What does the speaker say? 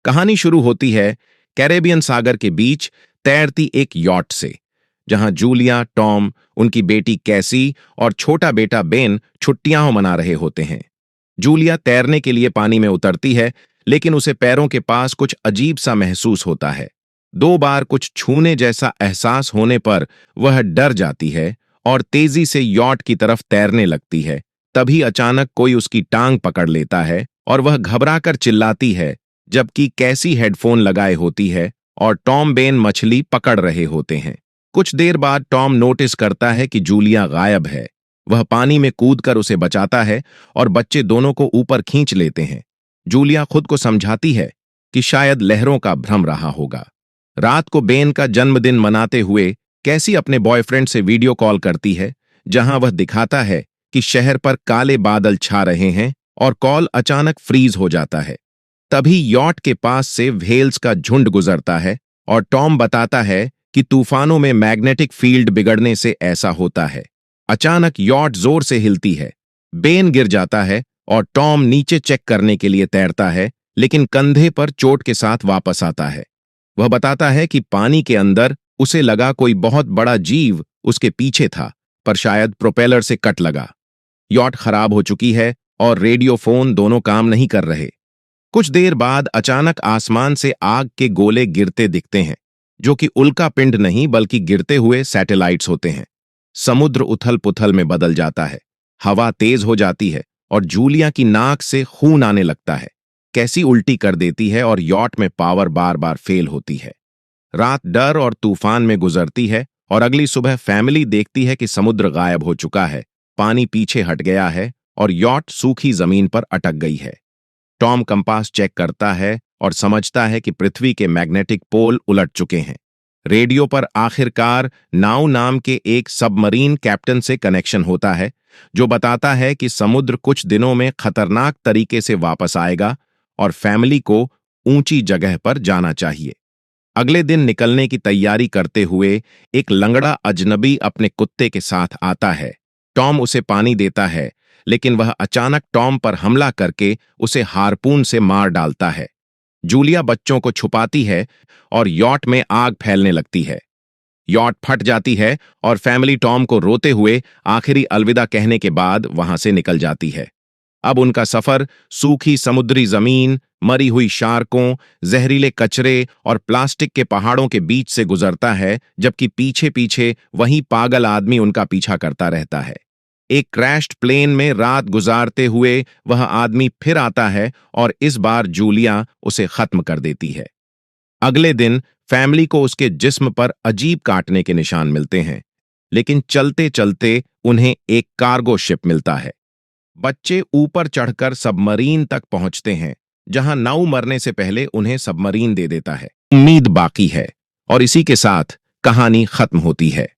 कहानी शुरू होती है कैरेबियन सागर के बीच तैरती एक यॉट से, जहां जूलिया, टॉम, उनकी बेटी कैसी और छोटा बेटा बेन छुट्टियां मना रहे होते हैं। जूलिया तैरने के लिए पानी में उतरती है, लेकिन उसे पैरों के पास कुछ अजीब सा महसूस होता है। 2 बार कुछ छूने जैसा एहसास होने पर वह डर जाती है और तेजी से यॉट की तरफ तैरने लगती है। तभी अचानक कोई उसकी टांग पकड़ लेता है और वह घबराकर चिल्लाती है, जबकि कैसी हेडफोन लगाए होती है और टॉम बेन मछली पकड़ रहे होते हैं। कुछ देर बाद टॉम नोटिस करता है कि जूलिया गायब है। वह पानी में कूदकर उसे बचाता है और बच्चे दोनों को ऊपर खींच लेते हैं। जूलिया खुद को समझाती है कि शायद लहरों का भ्रम रहा होगा। रात को बेन का जन्मदिन मनाते हुए कैसी अपने बॉयफ्रेंड से वीडियो कॉल करती है, जहां वह दिखाता है कि शहर पर काले बादल छा रहे हैं और कॉल अचानक फ्रीज हो जाता है। तभी यॉट के पास से व्हेल्स का झुंड गुजरता है और टॉम बताता है कि तूफानों में मैग्नेटिक फील्ड बिगड़ने से ऐसा होता है। अचानक यॉट जोर से हिलती है, बेन गिर जाता है और टॉम नीचे चेक करने के लिए तैरता है, लेकिन कंधे पर चोट के साथ वापस आता है। वह बताता है कि पानी के अंदर उसे लगा कोई बहुत बड़ा जीव उसके पीछे था, पर शायद प्रोपेलर से कट लगा। यॉट खराब हो चुकी है और रेडियो फोन दोनों काम नहीं कर रहे। कुछ देर बाद अचानक आसमान से आग के गोले गिरते दिखते हैं, जो कि उल्का पिंड नहीं बल्कि गिरते हुए सैटेलाइट्स होते हैं। समुद्र उथल पुथल में बदल जाता है, हवा तेज हो जाती है और जूलिया की नाक से खून आने लगता है। कैसी उल्टी कर देती है और यॉट में पावर बार बार फेल होती है। रात डर और तूफान में गुजरती है और अगली सुबह फैमिली देखती है कि समुद्र गायब हो चुका है, पानी पीछे हट गया है और यॉट सूखी जमीन पर अटक गई है। टॉम कंपास चेक करता है और समझता है कि पृथ्वी के मैग्नेटिक पोल उलट चुके हैं। रेडियो पर आखिरकार नाउ नाम के एक सबमरीन कैप्टन से कनेक्शन होता है, जो बताता है कि समुद्र कुछ दिनों में खतरनाक तरीके से वापस आएगा और फैमिली को ऊंची जगह पर जाना चाहिए। अगले दिन निकलने की तैयारी करते हुए एक लंगड़ा अजनबी अपने कुत्ते के साथ आता है। टॉम उसे पानी देता है, लेकिन वह अचानक टॉम पर हमला करके उसे हार्पून से मार डालता है। जूलिया बच्चों को छुपाती है और यॉट में आग फैलने लगती है। यॉट फट जाती है और फैमिली टॉम को रोते हुए आखिरी अलविदा कहने के बाद वहां से निकल जाती है। अब उनका सफर सूखी समुद्री जमीन, मरी हुई शार्कों, जहरीले कचरे और प्लास्टिक के पहाड़ों के बीच से गुजरता है, जबकि पीछे पीछे वही पागल आदमी उनका पीछा करता रहता है। एक क्रैश्ड प्लेन में रात गुजारते हुए वह आदमी फिर आता है और इस बार जूलिया उसे खत्म कर देती है। अगले दिन फैमिली को उसके जिस्म पर अजीब काटने के निशान मिलते हैं, लेकिन चलते चलते उन्हें एक कार्गो शिप मिलता है। बच्चे ऊपर चढ़कर सबमरीन तक पहुंचते हैं, जहां नाउ मरने से पहले उन्हें सबमरीन दे देता है। उम्मीद बाकी है और इसी के साथ कहानी खत्म होती है।